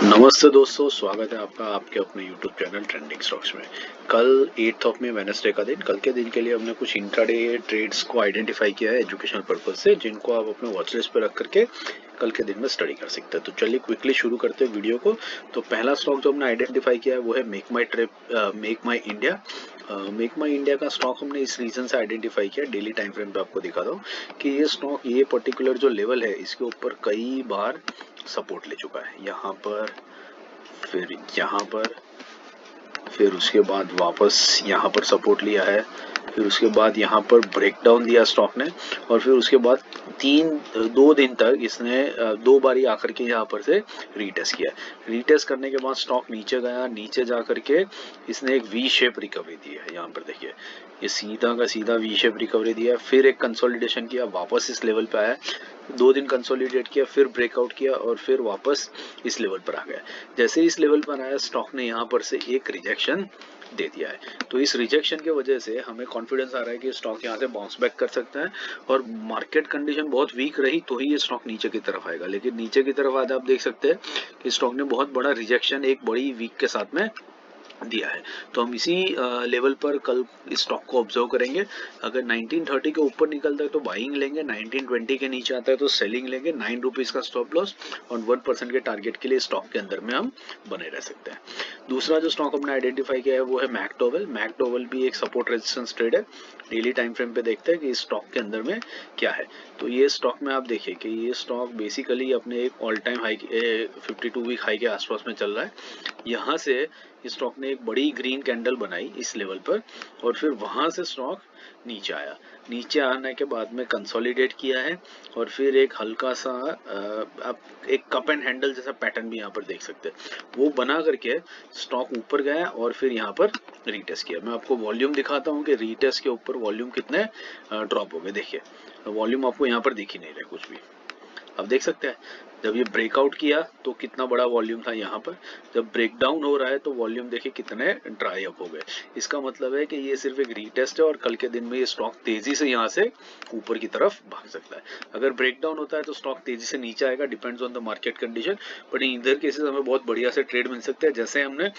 नमस्ते दोस्तों, स्वागत है आपका आपके अपने YouTube चैनल ट्रेंडिंग स्टॉक्स में। कल 8 ऑफ में वेडनेसडे का दिन, कल के दिन के लिए हमने कुछ इंट्राडे ट्रेड्स को आइडेंटिफाई किया है एजुकेशनल पर्पज से, जिनको आप अपने वॉच लिस्ट पर रख करके कल के दिन में स्टडी कर सकते हैं। तो चलिए क्विकली शुरू करते हैं वीडियो को। तो पहला स्टॉक जो हमने आइडेंटिफाई किया है वो है मेक माई इंडिया। मेक माई इंडिया का स्टॉक हमने इस रीजन से आइडेंटिफाई किया, डेली टाइम फ्रेम पे आपको दिखा दो कि ये स्टॉक ये पर्टिकुलर जो लेवल है इसके ऊपर कई बार सपोर्ट ले चुका है, यहाँ पर, फिर यहाँ पर, फिर उसके बाद वापस यहाँ पर सपोर्ट लिया है, फिर उसके बाद यहाँ पर ब्रेकडाउन दिया स्टॉक ने, और फिर उसके बाद 2 दिन तक इसने 2 बारी आकर के यहाँ पर से रीटेस्ट किया। रीटेस्ट करने के बाद स्टॉक नीचे गया, नीचे जा करके इसने एक वी शेप रिकवरी दी है। यहाँ पर देखिए, ये सीधा का सीधा वी शेप रिकवरी दिया, फिर एक कंसोलिडेशन किया, वापस इस लेवल पे आया, 2 दिन कंसोलिडेट किया, फिर ब्रेकआउट किया और फिर वापस इस लेवल पर आ गया। जैसे इस लेवल पर आया, स्टॉक ने यहाँ पर से एक रिजेक्शन दे दिया है। तो इस रिजेक्शन की वजह से हमें कॉन्फिडेंस आ रहा है कि स्टॉक यहाँ से बाउंस बैक कर सकता है, और मार्केट कंडीशन बहुत वीक रही तो ही ये स्टॉक नीचे की तरफ आएगा। लेकिन नीचे की तरफ आज आप देख सकते हैं कि स्टॉक ने बहुत बड़ा रिजेक्शन एक बड़ी वीक के साथ में दिया है। तो हम इसी लेवल पर कल इस स्टॉक को ऑब्जर्व करेंगे। अगर 1930 के ऊपर निकलता है तो बाइंग लेंगे, 1920 के नीचे आता है तो सेलिंग लेंगे। 9 रुपीज का स्टॉप लॉस और 1% के टारगेट के लिए स्टॉक के अंदर में हम बने रह सकते हैं। दूसरा जो स्टॉक हमने आइडेंटिफाई किया है वो है मैकडोवेल। मैकडोवेल भी एक सपोर्ट रेजिस्टेंस ट्रेड है। डेली टाइम फ्रेम पे देखते हैं कि इस स्टॉक के अंदर में क्या है। तो ये स्टॉक में आप देखिए कि ये स्टॉक बेसिकली अपने एक all time high 52 week high के आसपास में चल रहा है। यहाँ से इस स्टॉक ने एक बड़ी ग्रीन कैंडल बनाई इस लेवल पर, और फिर वहां से स्टॉक नीचे आया। नीचे आने के बाद में कंसोलिडेट किया है, और फिर एक हल्का सा आप एक कप एंड हैंडल जैसा पैटर्न भी यहाँ पर देख सकते हैं, वो बना करके स्टॉक ऊपर गया और फिर यहाँ पर रीटेस्ट किया। मैं आपको वॉल्यूम दिखाता हूँ कि रीटेस्ट के ऊपर वॉल्यूम कितने ड्रॉप हो गए। देखिए, वॉल्यूम आपको यहाँ पर दिख ही नहीं रहा कुछ भी। अब देख सकते हैं, जब ये ब्रेकआउट किया तो कितना बड़ा वॉल्यूम था यहाँ पर, जब ब्रेकडाउन हो रहा है तो वॉल्यूम देखिए कितने ड्राई अप हो गए। इसका मतलब है कि ये सिर्फ एक रीटेस्ट है और कल के दिन में ये स्टॉक तेजी से यहाँ से ऊपर की तरफ भाग सकता है। अगर ब्रेकडाउन होता है तो स्टॉक तेजी से नीचे आएगा, depends on the market condition. But in इधर केसेस हमें बहुत बढ़िया से ट्रेड मिल सकते हैं, जैसे हमने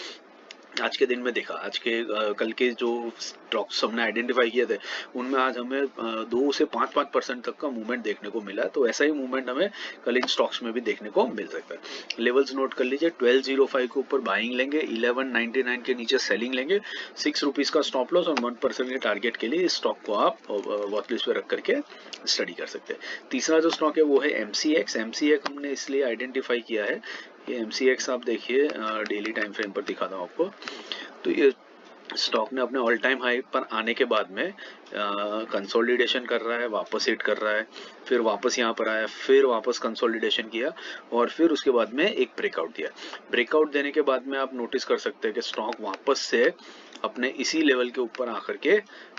आज के दिन में देखा। आज के कल के जो स्टॉक्स हमने आइडेंटिफाई किए थे उनमें आज हमें 2 से 5% तक का मूवमेंट देखने को मिला। तो ऐसा ही मूवमेंट हमें कल इन स्टॉक्स में भी देखने को मिल सकता है। लेवल्स नोट कर लीजिए, 1205 के ऊपर बाइंग लेंगे, 1199 के नीचे सेलिंग लेंगे, 6 रुपीज का स्टॉप लॉस और 1% के टारगेट के लिए इस स्टॉक को आप वॉच लिस्ट पे रख करके स्टडी कर सकते हैं। तीसरा जो स्टॉक है वो है एमसीएक्स। एमसीएक्स हमने इसलिए आइडेंटिफाई किया है, ये एमसीएक्स आप देखिए, डेली टाइम फ्रेम पर दिखाता हूँ आपको। तो ये स्टॉक ने अपने ऑल टाइम हाई पर आने के बाद में कंसोलिडेशन कर रहा है, वापस हिट कर रहा है, फिर वापस यहाँ पर आया, फिर वापस कंसोलिडेशन किया, और फिर उसके बाद में एक ब्रेकआउट दिया। ब्रेकआउट देने के बाद में आप नोटिस कर सकते हैं कि स्टॉक वापस से अपने इसी लेवल के ऊपर आकर के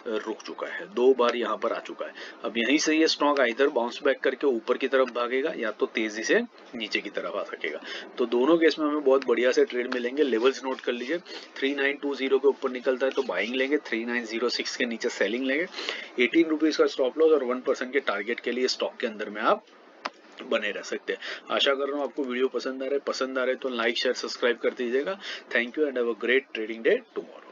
रुक चुका है, 2 बार यहाँ पर आ चुका है। अब यहीं से ये स्टॉक इधर बाउंस बैक करके ऊपर की तरफ भागेगा या तो तेजी से नीचे की तरफ आ सकेगा। तो दोनों केस में हमें बहुत बढ़िया से ट्रेड मिलेंगे। लेवल्स नोट कर लीजिए, 3920 के ऊपर निकलता है तो बाइंग लेंगे, 3906 के नीचे सेलिंग लेंगे, 18 रुपीज का स्टॉप लॉस और 1% के टारगेट के लिए स्टॉक के अंदर में आप बने रह सकते हैं। आशा कर रहा हूँ आपको वीडियो पसंद आ रहा है तो लाइक शेयर सब्सक्राइब कर दीजिएगा। Thank you and have a great trading day tomorrow.